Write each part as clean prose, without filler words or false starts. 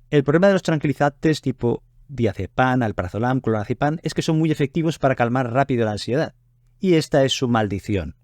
El problema de los tranquilizantes tipo diazepam, alprazolam, clonazepam es que son muy efectivos para calmar rápido la ansiedad. Y esta es su maldición.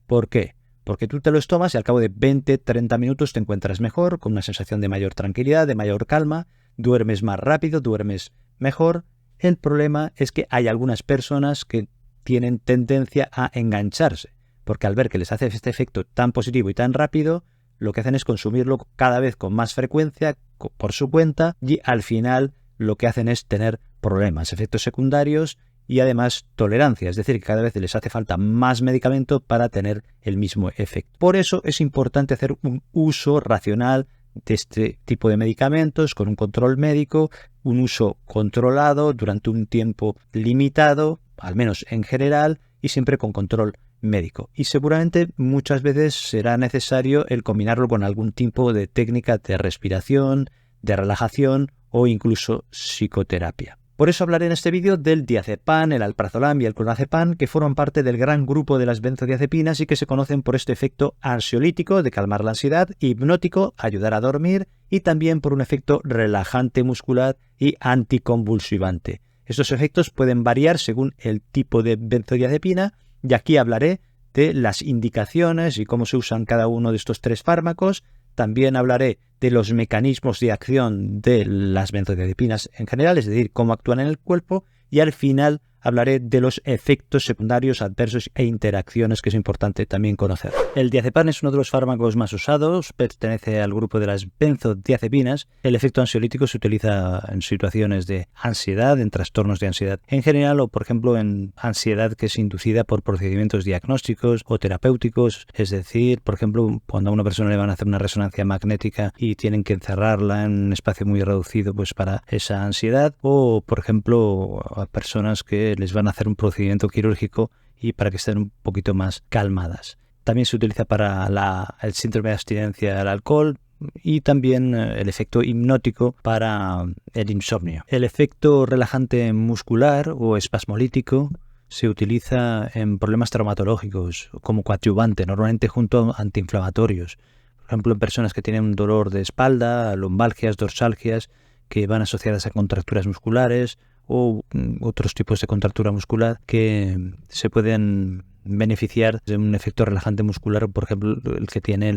¿Por qué? Porque tú te los tomas y al cabo de 20-30 minutos te encuentras mejor, con una sensación de mayor tranquilidad, de mayor calma, duermes más rápido, duermes mejor. El problema es que hay algunas personas que tienen tendencia a engancharse, porque al ver que les hace este efecto tan positivo y tan rápido, lo que hacen es consumirlo cada vez con más frecuencia, por su cuenta, y al final lo que hacen es tener problemas, efectos secundarios y además tolerancia, es decir, que cada vez les hace falta más medicamento para tener el mismo efecto. Por eso es importante hacer un uso racional de este tipo de medicamentos con un control médico, un uso controlado durante un tiempo limitado, al menos en general, y siempre con control médico. Y seguramente muchas veces será necesario el combinarlo con algún tipo de técnica de respiración, de relajación o incluso psicoterapia. Por eso hablaré en este vídeo del diazepam, el alprazolam y el clonazepam, que forman parte del gran grupo de las benzodiazepinas y que se conocen por este efecto ansiolítico de calmar la ansiedad, hipnótico, ayudar a dormir y también por un efecto relajante muscular y anticonvulsivante. Estos efectos pueden variar según el tipo de benzodiazepina y aquí hablaré de las indicaciones y cómo se usan cada uno de estos tres fármacos. También hablaré de los mecanismos de acción de las benzodiazepinas en general, es decir, cómo actúan en el cuerpo, y al final hablaré de los efectos secundarios, adversos e interacciones que es importante también conocer. El diazepam es uno de los fármacos más usados, pertenece al grupo de las benzodiazepinas. El efecto ansiolítico se utiliza en situaciones de ansiedad, en trastornos de ansiedad en general o, por ejemplo, en ansiedad que es inducida por procedimientos diagnósticos o terapéuticos, es decir, por ejemplo, cuando a una persona le van a hacer una resonancia magnética y tienen que encerrarla en un espacio muy reducido pues para esa ansiedad, o, por ejemplo, a personas que les van a hacer un procedimiento quirúrgico y para que estén un poquito más calmadas. También se utiliza para el síndrome de abstinencia al alcohol y también el efecto hipnótico para el insomnio. El efecto relajante muscular o espasmolítico se utiliza en problemas traumatológicos como coadyuvante, normalmente junto a antiinflamatorios. Por ejemplo, en personas que tienen un dolor de espalda, lumbalgias, dorsalgias, que van asociadas a contracturas musculares o otros tipos de contractura muscular que se pueden beneficiar de un efecto relajante muscular, por ejemplo, el que tiene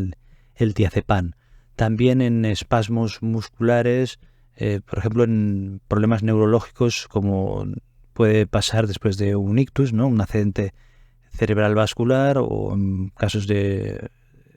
el diazepam. También en espasmos musculares, por ejemplo, en problemas neurológicos, como puede pasar después de un ictus, ¿no? Un accidente cerebral vascular, o en casos de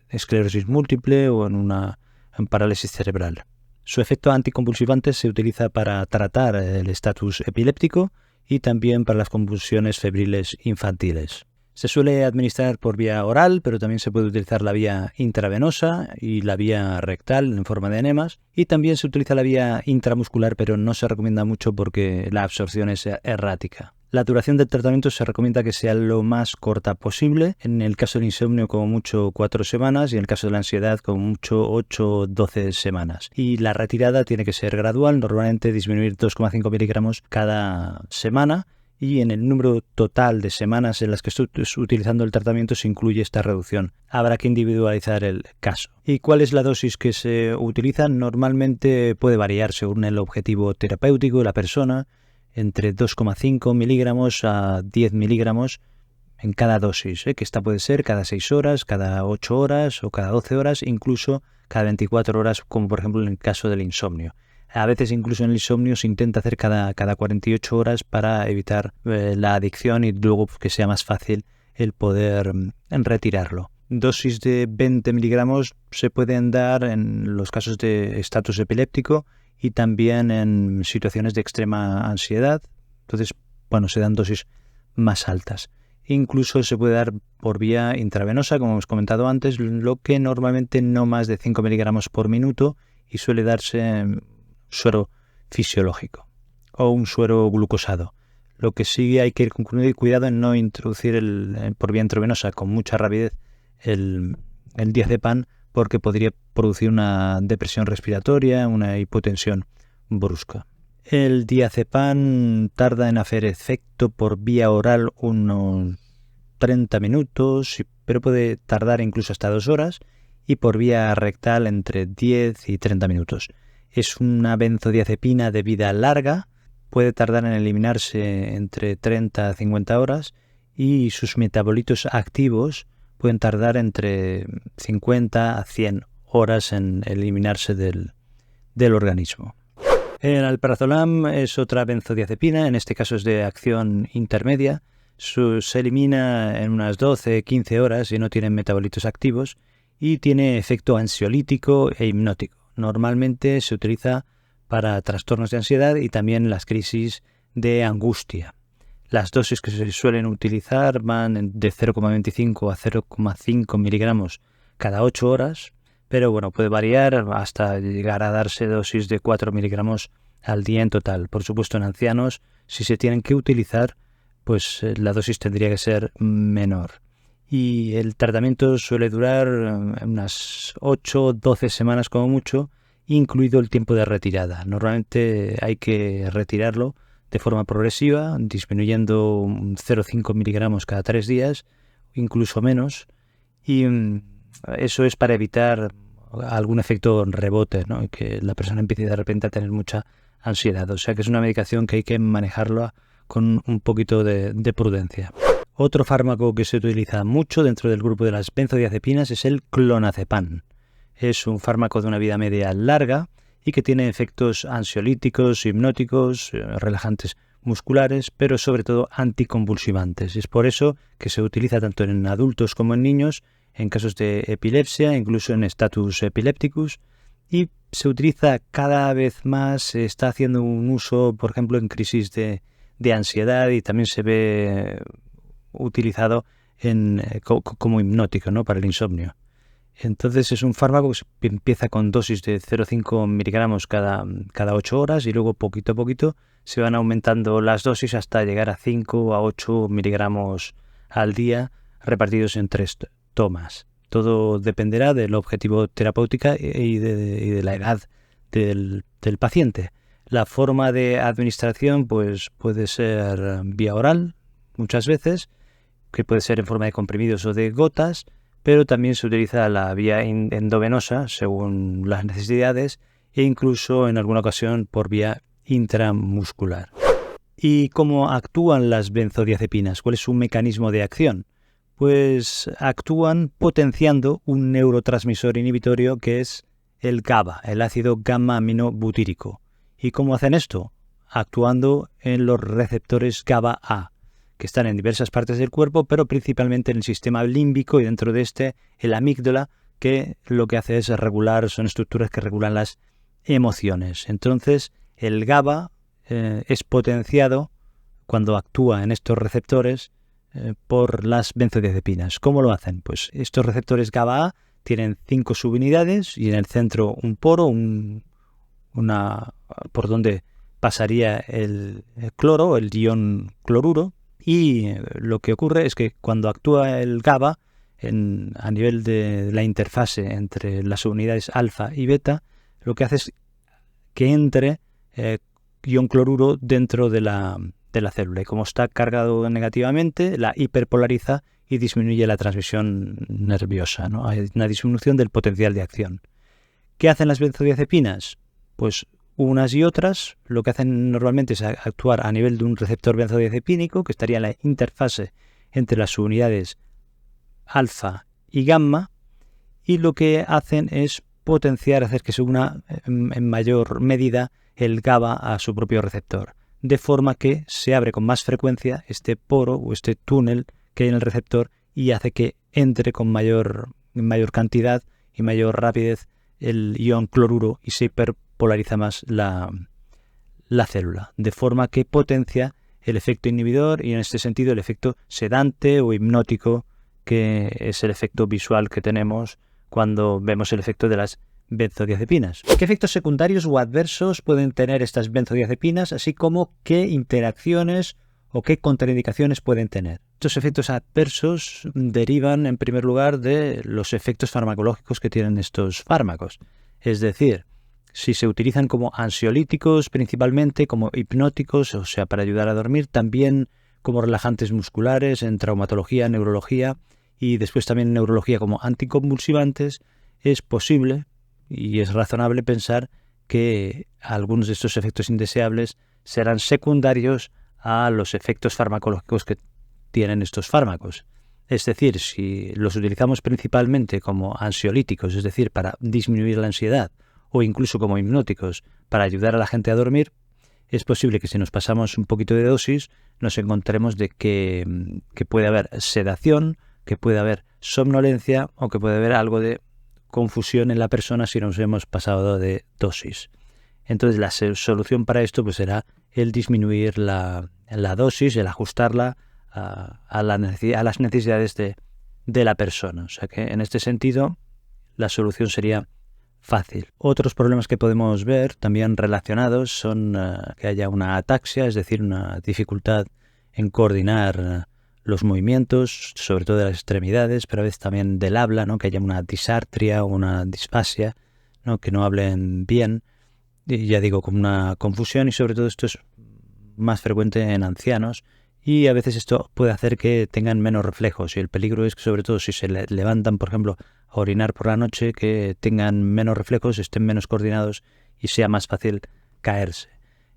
esclerosis múltiple o en parálisis cerebral. Su efecto anticonvulsivante se utiliza para tratar el estatus epiléptico y también para las convulsiones febriles infantiles. Se suele administrar por vía oral, pero también se puede utilizar la vía intravenosa y la vía rectal en forma de enemas. Y también se utiliza la vía intramuscular, pero no se recomienda mucho porque la absorción es errática. La duración del tratamiento se recomienda que sea lo más corta posible. En el caso del insomnio, como mucho 4 semanas, y en el caso de la ansiedad, como mucho 8 o 12 semanas. Y la retirada tiene que ser gradual, normalmente disminuir 2,5 miligramos cada semana. Y en el número total de semanas en las que estoy utilizando el tratamiento se incluye esta reducción. Habrá que individualizar el caso. ¿Y cuál es la dosis que se utiliza? Normalmente puede variar según el objetivo terapéutico de la persona, entre 2,5 miligramos a 10 miligramos en cada dosis, que esta puede ser cada 6 horas, cada 8 horas o cada 12 horas, incluso cada 24 horas, como por ejemplo en el caso del insomnio. A veces incluso en el insomnio se intenta hacer cada 48 horas para evitar la adicción y luego que sea más fácil el poder retirarlo. Dosis de 20 miligramos se pueden dar en los casos de estatus epiléptico y también en situaciones de extrema ansiedad. Entonces, se dan dosis más altas. Incluso se puede dar por vía intravenosa, como hemos comentado antes, lo que normalmente no más de 5 miligramos por minuto y suele darse suero fisiológico o un suero glucosado. Lo que sí hay que ir con cuidado en no introducir por vía intravenosa con mucha rapidez el diazepam, porque podría producir una depresión respiratoria, una hipotensión brusca. El diazepam tarda en hacer efecto por vía oral unos 30 minutos, pero puede tardar incluso hasta 2 horas, y por vía rectal entre 10 y 30 minutos. Es una benzodiazepina de vida larga, puede tardar en eliminarse entre 30 a 50 horas y sus metabolitos activos pueden tardar entre 50 a 100 horas en eliminarse del organismo. El alprazolam es otra benzodiazepina, en este caso es de acción intermedia. Se elimina en unas 12-15 horas y no tiene metabolitos activos y tiene efecto ansiolítico e hipnótico. Normalmente se utiliza para trastornos de ansiedad y también las crisis de angustia. Las dosis que se suelen utilizar van de 0,25 a 0,5 miligramos cada 8 horas, pero bueno, puede variar hasta llegar a darse dosis de 4 miligramos al día en total. Por supuesto, en ancianos, si se tienen que utilizar, pues la dosis tendría que ser menor. Y el tratamiento suele durar unas 8-12 semanas como mucho, incluido el tiempo de retirada. Normalmente hay que retirarlo de forma progresiva, disminuyendo 0,5 miligramos cada 3 días, incluso menos, y eso es para evitar algún efecto rebote, ¿no? Que la persona empiece de repente a tener mucha ansiedad. O sea que es una medicación que hay que manejarla con un poquito de prudencia. Otro fármaco que se utiliza mucho dentro del grupo de las benzodiazepinas es el clonazepam. Es un fármaco de una vida media larga y que tiene efectos ansiolíticos, hipnóticos, relajantes musculares, pero sobre todo anticonvulsivantes. Es por eso que se utiliza tanto en adultos como en niños, en casos de epilepsia, incluso en status epilépticos, y se utiliza cada vez más, se está haciendo un uso, por ejemplo, en crisis de ansiedad y también se ve utilizado como hipnótico, ¿no? Para el insomnio. Entonces es un fármaco que empieza con dosis de 0,5 miligramos cada 8 horas y luego poquito a poquito se van aumentando las dosis hasta llegar a 5 a 8 miligramos al día repartidos en 3 tomas. Todo dependerá del objetivo terapéutico y de la edad del paciente. La forma de administración pues puede ser vía oral muchas veces, que puede ser en forma de comprimidos o de gotas, pero también se utiliza la vía endovenosa según las necesidades e incluso en alguna ocasión por vía intramuscular. ¿Y cómo actúan las benzodiazepinas? ¿Cuál es su mecanismo de acción? Pues actúan potenciando un neurotransmisor inhibitorio que es el GABA, el ácido gamma-aminobutírico. ¿Y cómo hacen esto? Actuando en los receptores GABA-A, que están en diversas partes del cuerpo, pero principalmente en el sistema límbico y dentro de este el amígdala, que lo que hace es regular, son estructuras que regulan las emociones. Entonces el GABA es potenciado cuando actúa en estos receptores por las benzodiazepinas. ¿Cómo lo hacen? Pues estos receptores GABA-A tienen 5 subunidades y en el centro un poro, por donde pasaría el cloro, el ion cloruro, y lo que ocurre es que cuando actúa el GABA a nivel de la interfase entre las unidades alfa y beta, lo que hace es que entre ion cloruro dentro de la célula, y como está cargado negativamente, la hiperpolariza y disminuye la transmisión nerviosa, ¿no? Hay una disminución del potencial de acción. ¿Qué hacen las benzodiazepinas? Pues unas y otras, lo que hacen normalmente es actuar a nivel de un receptor benzodiazepínico que estaría en la interfase entre las unidades alfa y gamma, y lo que hacen es potenciar, hacer que se una en mayor medida el GABA a su propio receptor, de forma que se abre con más frecuencia este poro o este túnel que hay en el receptor y hace que entre con mayor cantidad y mayor rapidez el ion cloruro y se hiperpolariza más la célula, de forma que potencia el efecto inhibidor y en este sentido el efecto sedante o hipnótico, que es el efecto visual que tenemos cuando vemos el efecto de las benzodiazepinas. ¿Qué efectos secundarios o adversos pueden tener estas benzodiazepinas, así como qué interacciones o qué contraindicaciones pueden tener? Estos efectos adversos derivan en primer lugar de los efectos farmacológicos que tienen estos fármacos. Es decir, si se utilizan como ansiolíticos principalmente, como hipnóticos, o sea, para ayudar a dormir, también como relajantes musculares en traumatología, neurología y después también en neurología como anticonvulsivantes, es posible y es razonable pensar que algunos de estos efectos indeseables serán secundarios a los efectos farmacológicos que tienen estos fármacos. Es decir, si los utilizamos principalmente como ansiolíticos, es decir, para disminuir la ansiedad, o incluso como hipnóticos para ayudar a la gente a dormir, es posible que si nos pasamos un poquito de dosis nos encontremos de que puede haber sedación, que puede haber somnolencia o que puede haber algo de confusión en la persona si nos hemos pasado de dosis. Entonces la solución para esto pues será el disminuir la dosis, el ajustarla a las necesidades de la persona. O sea que en este sentido la solución sería fácil. Otros problemas que podemos ver también relacionados son que haya una ataxia, es decir, una dificultad en coordinar los movimientos, sobre todo de las extremidades, pero a veces también del habla, ¿no? Que haya una disartria o una disfasia, ¿no? Que no hablen bien, y ya digo, con una confusión, y sobre todo esto es más frecuente en ancianos, y a veces esto puede hacer que tengan menos reflejos, y el peligro es que sobre todo si se levantan, por ejemplo, a orinar por la noche, que tengan menos reflejos, estén menos coordinados y sea más fácil caerse.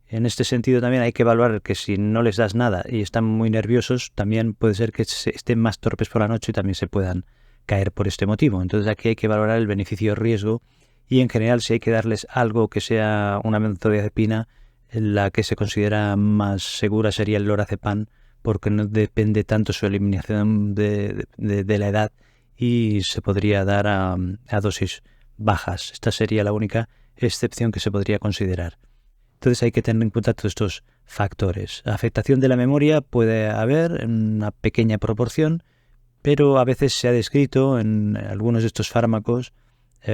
En este sentido también hay que evaluar que si no les das nada y están muy nerviosos, también puede ser que estén más torpes por la noche y también se puedan caer por este motivo. Entonces aquí hay que valorar el beneficio-riesgo y en general si hay que darles algo que sea una benzodiazepina, la que se considera más segura sería el lorazepam, porque no depende tanto su eliminación de la edad y se podría dar a dosis bajas. Esta sería la única excepción que se podría considerar. Entonces hay que tener en cuenta todos estos factores. La afectación de la memoria puede haber en una pequeña proporción, pero a veces se ha descrito en algunos de estos fármacos,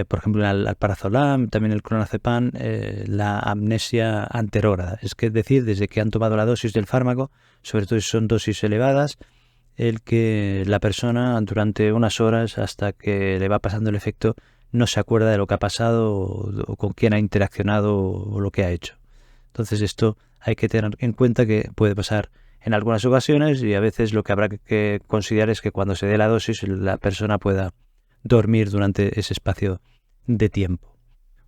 por ejemplo el alprazolam, también el clonazepam, la amnesia anterora. Es decir, desde que han tomado la dosis del fármaco, sobre todo si son dosis elevadas, el que la persona durante unas horas hasta que le va pasando el efecto no se acuerda de lo que ha pasado o con quién ha interaccionado o lo que ha hecho. Entonces esto hay que tener en cuenta que puede pasar en algunas ocasiones y a veces lo que habrá que considerar es que cuando se dé la dosis la persona pueda dormir durante ese espacio de tiempo.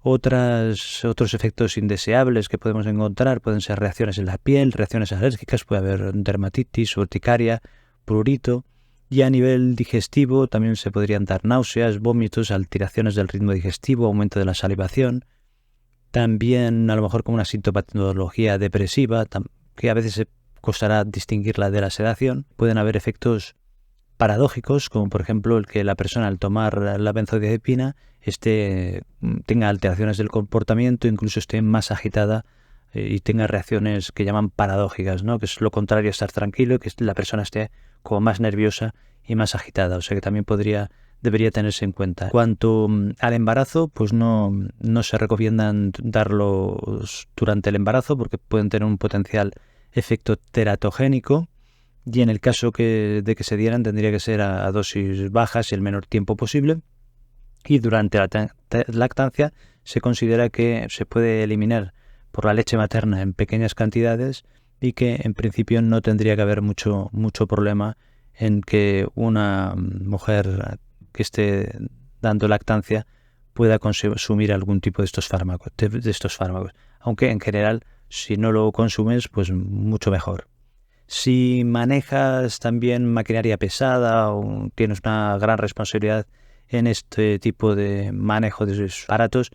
Otros efectos indeseables que podemos encontrar pueden ser reacciones en la piel, reacciones alérgicas, puede haber dermatitis, urticaria, prurito, y a nivel digestivo también se podrían dar náuseas, vómitos, alteraciones del ritmo digestivo, aumento de la salivación, también a lo mejor como una sintomatología depresiva, que a veces se costará distinguirla de la sedación. Pueden haber efectos paradójicos, como por ejemplo el que la persona al tomar la benzodiazepina tenga alteraciones del comportamiento, incluso esté más agitada y tenga reacciones que llaman paradójicas, ¿no? Que es lo contrario a estar tranquilo, que la persona esté como más nerviosa y más agitada. O sea que también debería tenerse en cuenta. En cuanto al embarazo, pues no se recomiendan darlos durante el embarazo porque pueden tener un potencial efecto teratogénico, y en el caso de que se dieran tendría que ser a dosis bajas y el menor tiempo posible. Y durante la lactancia se considera que se puede eliminar por la leche materna en pequeñas cantidades y que en principio no tendría que haber mucho problema en que una mujer que esté dando lactancia pueda consumir algún tipo de estos fármacos. Aunque en general, si no lo consumes, pues mucho mejor. Si manejas también maquinaria pesada o tienes una gran responsabilidad en este tipo de manejo de esos aparatos,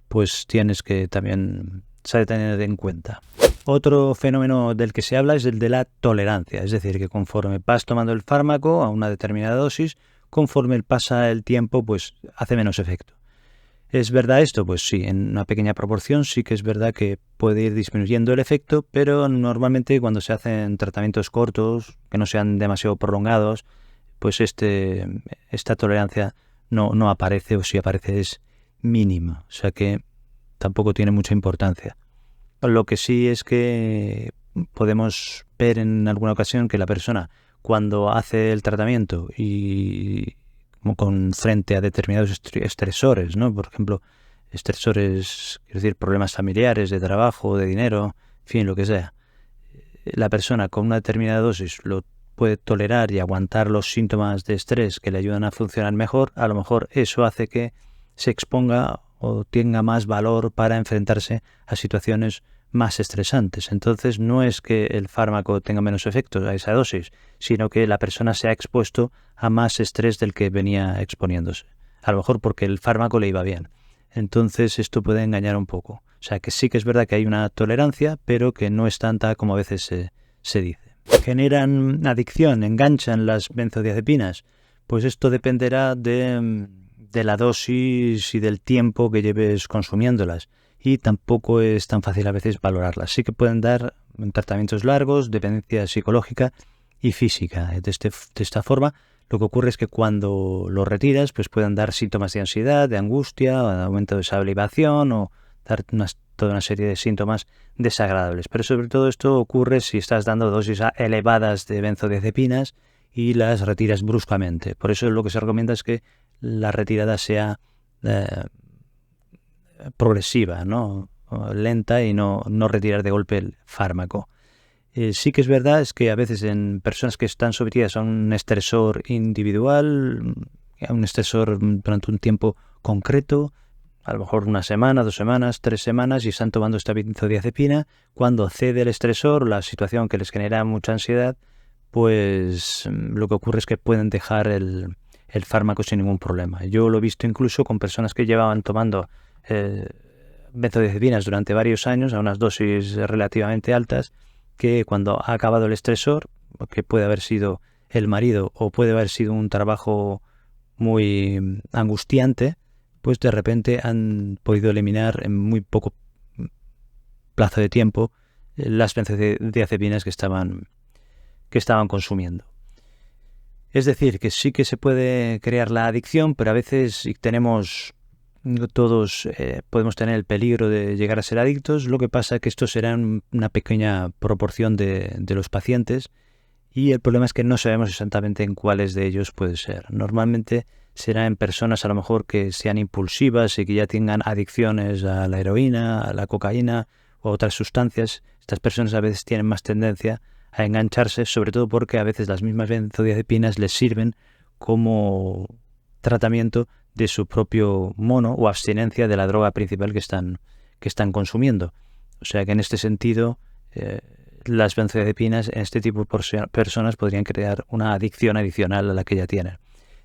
pues tienes que también tener en cuenta. Otro fenómeno del que se habla es el de la tolerancia, es decir, que conforme vas tomando el fármaco a una determinada dosis, conforme pasa el tiempo, pues hace menos efecto. ¿Es verdad esto? Pues sí, en una pequeña proporción sí que es verdad que puede ir disminuyendo el efecto, pero normalmente cuando se hacen tratamientos cortos, que no sean demasiado prolongados, pues esta tolerancia no aparece, o si aparece es mínima, o sea que tampoco tiene mucha importancia. Lo que sí es que podemos ver en alguna ocasión que la persona cuando hace el tratamiento y con frente a determinados estresores, ¿no? Por ejemplo, estresores, quiero decir, problemas familiares, de trabajo, de dinero, en fin, lo que sea. La persona con una determinada dosis lo puede tolerar y aguantar los síntomas de estrés que le ayudan a funcionar mejor. A lo mejor eso hace que se exponga o tenga más valor para enfrentarse a situaciones más estresantes. Entonces no es que el fármaco tenga menos efectos a esa dosis, sino que la persona se ha expuesto a más estrés del que venía exponiéndose. A lo mejor porque el fármaco le iba bien. Entonces esto puede engañar un poco. O sea que sí que es verdad que hay una tolerancia, pero que no es tanta como a veces se dice. ¿Generan adicción? ¿Enganchan las benzodiazepinas? Pues esto dependerá de la dosis y del tiempo que lleves consumiéndolas. Y tampoco es tan fácil a veces valorarlas. Sí que pueden dar tratamientos largos, dependencia psicológica y física. De esta forma, lo que ocurre es que cuando lo retiras, pues pueden dar síntomas de ansiedad, de angustia, aumento de salivación o dar toda una serie de síntomas desagradables. Pero sobre todo esto ocurre si estás dando dosis elevadas de benzodiazepinas y las retiras bruscamente. Por eso lo que se recomienda es que la retirada sea progresiva, ¿no? Lenta, y no retirar de golpe el fármaco. Sí que es verdad es que a veces en personas que están sometidas a un estresor individual, a un estresor durante un tiempo concreto, a lo mejor una semana, 2 semanas, 3 semanas, y están tomando esta benzodiazepina, cuando cede el estresor, la situación que les genera mucha ansiedad, pues lo que ocurre es que pueden dejar el fármaco sin ningún problema. Yo lo he visto incluso con personas que llevaban tomando benzodiazepinas durante varios años a unas dosis relativamente altas, que cuando ha acabado el estresor, que puede haber sido el marido o puede haber sido un trabajo muy angustiante, pues de repente han podido eliminar en muy poco plazo de tiempo las benzodiazepinas que estaban consumiendo. Es decir, que sí que se puede crear la adicción, pero a veces todos podemos tener el peligro de llegar a ser adictos. Lo que pasa es que esto será una pequeña proporción de los pacientes, y el problema es que no sabemos exactamente en cuáles de ellos puede ser. Normalmente será en personas a lo mejor que sean impulsivas y que ya tengan adicciones a la heroína, a la cocaína o a otras sustancias. Estas personas a veces tienen más tendencia a engancharse, sobre todo porque a veces las mismas benzodiazepinas les sirven como tratamiento de su propio mono o abstinencia de la droga principal que están consumiendo. O sea que en este sentido las benzodiazepinas en este tipo de personas podrían crear una adicción adicional a la que ya tienen.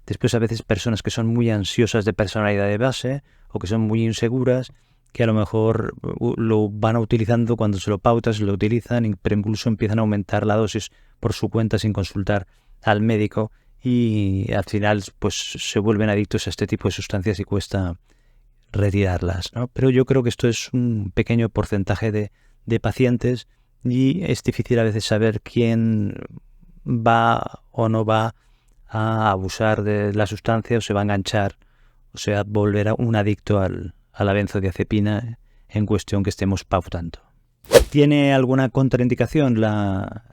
Después a veces personas que son muy ansiosas de personalidad de base o que son muy inseguras, que a lo mejor lo van utilizando cuando se lo pautas, lo utilizan, pero incluso empiezan a aumentar la dosis por su cuenta sin consultar al médico, y al final pues se vuelven adictos a este tipo de sustancias y cuesta retirarlas, ¿no? Pero yo creo que esto es un pequeño porcentaje de pacientes, y es difícil a veces saber quién va o no va a abusar de la sustancia o se va a enganchar, o sea, volver a un adicto a la benzodiazepina en cuestión que estemos pautando. ¿Tiene alguna contraindicación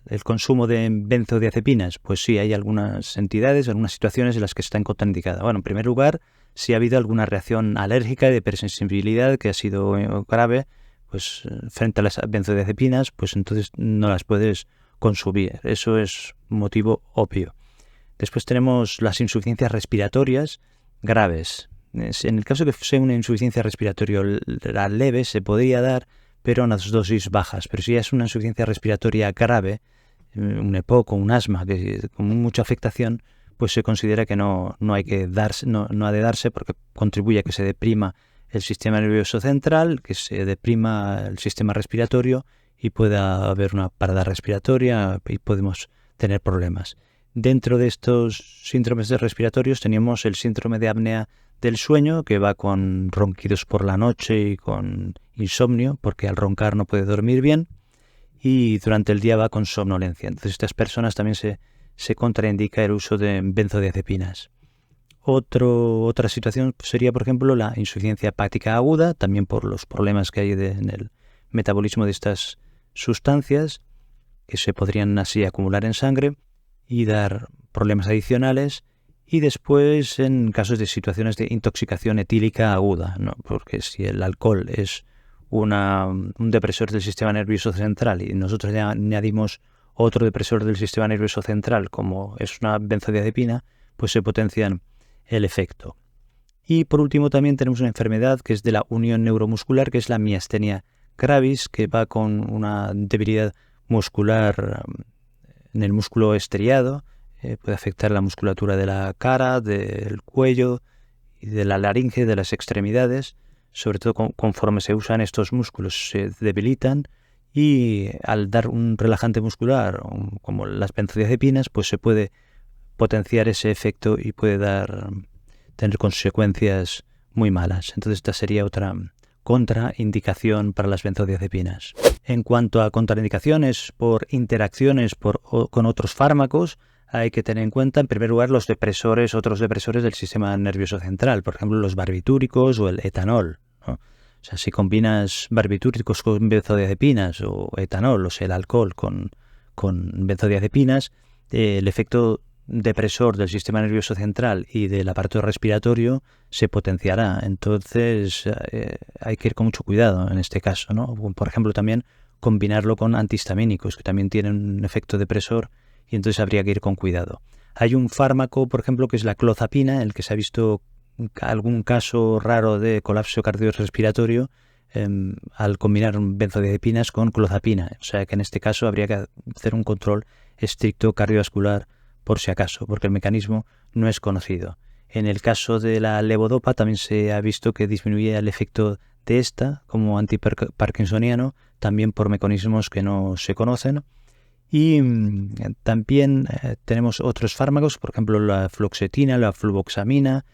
el consumo de benzodiazepinas? Pues sí, hay algunas entidades, algunas situaciones en las que está contraindicada. Bueno, en primer lugar, si ha habido alguna reacción alérgica de hipersensibilidad que ha sido grave, pues frente a las benzodiazepinas, pues entonces no las puedes consumir. Eso es motivo obvio. Después tenemos las insuficiencias respiratorias graves. En el caso que sea una insuficiencia respiratoria leve, se podría dar, pero a unas dosis bajas. Pero si es una insuficiencia respiratoria grave, un EPOC o un asma con mucha afectación, pues se considera que no hay que darse, no ha de darse, porque contribuye a que se deprima el sistema nervioso central, que se deprima el sistema respiratorio y pueda haber una parada respiratoria y podemos tener problemas. Dentro de estos síndromes respiratorios tenemos el síndrome de apnea del sueño, que va con ronquidos por la noche y con insomnio, porque al roncar no puede dormir bien, y durante el día va con somnolencia. Entonces estas personas también se contraindica el uso de benzodiazepinas. Otra situación sería, por ejemplo, la insuficiencia hepática aguda, también por los problemas que hay en el metabolismo de estas sustancias, que se podrían así acumular en sangre y dar problemas adicionales. Y después en casos de situaciones de intoxicación etílica aguda, ¿no? Porque si el alcohol es un depresor del sistema nervioso central y nosotros ya añadimos otro depresor del sistema nervioso central como es una benzodiazepina, pues se potencian el efecto. Y por último también tenemos una enfermedad que es de la unión neuromuscular, que es la miastenia gravis, que va con una debilidad muscular en el músculo estriado. Puede afectar la musculatura de la cara, del cuello y de la laringe, de las extremidades. Sobre todo conforme se usan estos músculos se debilitan, y al dar un relajante muscular como las benzodiazepinas, pues se puede potenciar ese efecto y puede tener consecuencias muy malas. Entonces esta sería otra contraindicación para las benzodiazepinas. En cuanto a contraindicaciones por interacciones con otros fármacos, hay que tener en cuenta, en primer lugar, otros depresores del sistema nervioso central, por ejemplo, los barbitúricos o el etanol, ¿no? O sea, si combinas barbitúricos con benzodiazepinas o etanol, o sea, el alcohol con benzodiazepinas, el efecto depresor del sistema nervioso central y del aparato respiratorio se potenciará. Entonces hay que ir con mucho cuidado en este caso, ¿no? Por ejemplo, también combinarlo con antihistamínicos, que también tienen un efecto depresor, y entonces habría que ir con cuidado. Hay un fármaco, por ejemplo, que es la clozapina, en el que se ha visto algún caso raro de colapso cardiorrespiratorio al combinar benzodiazepinas con clozapina. O sea que en este caso habría que hacer un control estricto cardiovascular por si acaso, porque el mecanismo no es conocido. En el caso de la levodopa también se ha visto que disminuye el efecto de esta como antiparkinsoniano, también por mecanismos que no se conocen. Y también tenemos otros fármacos, por ejemplo la fluoxetina, la fluvoxamina,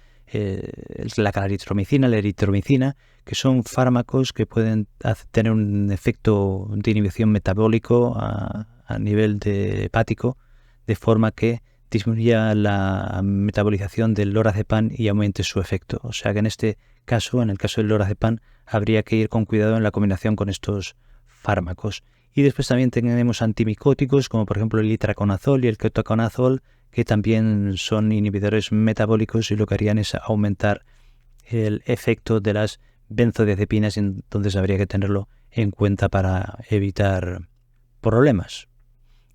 la claritromicina, la eritromicina, que son fármacos que pueden tener un efecto de inhibición metabólico a nivel hepático, de forma que disminuya la metabolización del lorazepam y aumente su efecto. O sea que en este caso, en el caso del lorazepam, habría que ir con cuidado en la combinación con estos fármacos. Y después también tenemos antimicóticos, como por ejemplo el itraconazol y el ketoconazol, que también son inhibidores metabólicos y lo que harían es aumentar el efecto de las benzodiazepinas, y entonces habría que tenerlo en cuenta para evitar problemas.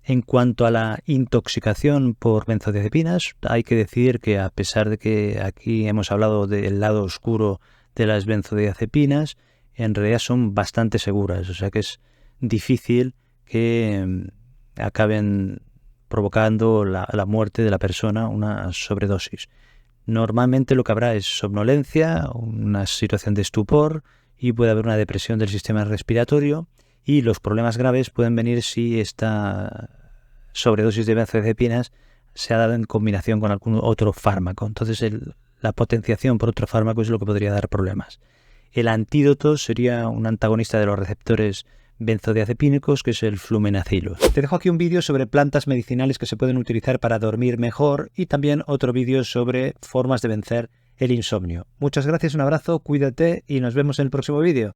En cuanto a la intoxicación por benzodiazepinas, hay que decir que a pesar de que aquí hemos hablado del lado oscuro de las benzodiazepinas, en realidad son bastante seguras, o sea que es difícil que acaben provocando la muerte de la persona, una sobredosis. Normalmente lo que habrá es somnolencia, una situación de estupor, y puede haber una depresión del sistema respiratorio, y los problemas graves pueden venir si esta sobredosis de benzodiazepinas se ha dado en combinación con algún otro fármaco. Entonces la potenciación por otro fármaco es lo que podría dar problemas. El antídoto sería un antagonista de los receptores benzodiazepínicos, que es el flumenacilo. Te dejo aquí un vídeo sobre plantas medicinales que se pueden utilizar para dormir mejor, y también otro vídeo sobre formas de vencer el insomnio. Muchas gracias, un abrazo, cuídate y nos vemos en el próximo vídeo.